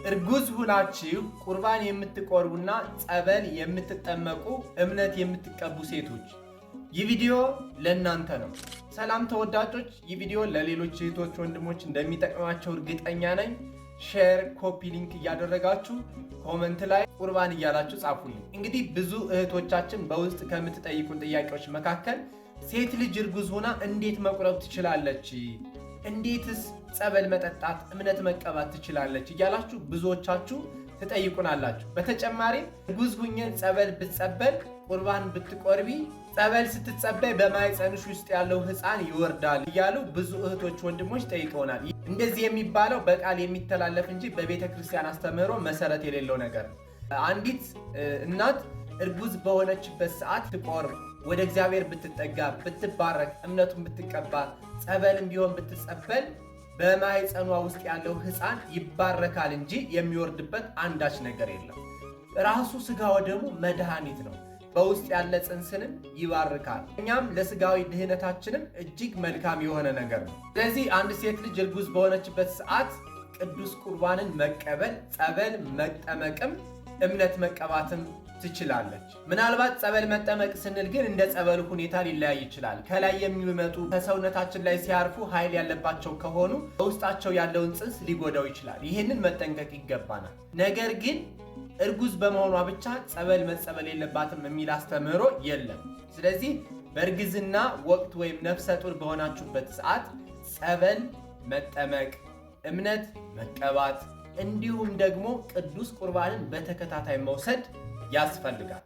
እርጉዝ ሁናችሁ ቁርባን የምትቆርቡና ጸበል የምትጠመቁ እምነት የምትቀቡ ሴቶች ይህ ቪዲዮ ለእናንተ ነው። ሰላም ተወዳጆች፣ ይህ ቪዲዮ ለሌሎች እህቶች ወንድሞች እንደሚጠቅማቸው እርግጠኛ ነኝ። ሼር፣ ኮፒ ሊንክ እያደረጋችሁ ኮመንት ላይ ቁርባን እያላችሁ ጻፉልኝ። እንግዲህ ብዙ እህቶቻችን በውስጥ ከምትጠይቁን ጥያቄዎች መካከል ሴት ልጅ እርጉዝ ሆና እንዴት መቁረብ ትችላለች? እንዴትስ ጸበል መጠጣት እምነት መቀባት ትችላለች? እያላችሁ ብዙዎቻችሁ ትጠይቁናላችሁ። በተጨማሪም እርጉዝ ሁኜ ጸበል ብትጸበል ቁርባን ብትቆርቢ ጸበል ስትጸበይ በማህፀንሽ ውስጥ ያለው ሕፃን ይወርዳል እያሉ ብዙ እህቶች ወንድሞች ጠይቀውናል። እንደዚህ የሚባለው በቃል የሚተላለፍ እንጂ በቤተ ክርስቲያን አስተምህሮ መሰረት የሌለው ነገር ነው። አንዲት እናት እርጉዝ በሆነችበት ሰዓት ትቆርብ፣ ወደ እግዚአብሔር ብትጠጋ፣ ብትባረክ፣ እምነቱን ብትቀባ፣ ጸበልም ቢሆን ብትጸበል በማህፀኗ ውስጥ ያለው ሕፃን ይባረካል እንጂ የሚወርድበት አንዳች ነገር የለም። ራሱ ስጋ ወደሙ መድኃኒት ነው። በውስጥ ያለ ጽንስንም ይባርካል። እኛም ለስጋዊ ድህነታችንም እጅግ መልካም የሆነ ነገር ነው። ስለዚህ አንድ ሴት ልጅ እርጉዝ በሆነችበት ሰዓት ቅዱስ ቁርባንን መቀበል፣ ጸበል መጠመቅም እምነት መቀባትም ትችላለች። ምናልባት ጸበል መጠመቅ ስንል ግን እንደ ጸበሉ ሁኔታ ሊለያይ ይችላል። ከላይ የሚመጡ ከሰውነታችን ላይ ሲያርፉ ኃይል ያለባቸው ከሆኑ በውስጣቸው ያለውን ጽንስ ሊጎዳው ይችላል። ይህንን መጠንቀቅ ይገባናል። ነገር ግን እርጉዝ በመሆኗ ብቻ ጸበል መጸበል የለባትም የሚል አስተምህሮ የለም። ስለዚህ በእርግዝና ወቅት ወይም ነፍሰ ጡር በሆናችሁበት ሰዓት ጸበል መጠመቅ፣ እምነት መቀባት እንዲሁም ደግሞ ቅዱስ ቁርባንን በተከታታይ መውሰድ ያስፈልጋል።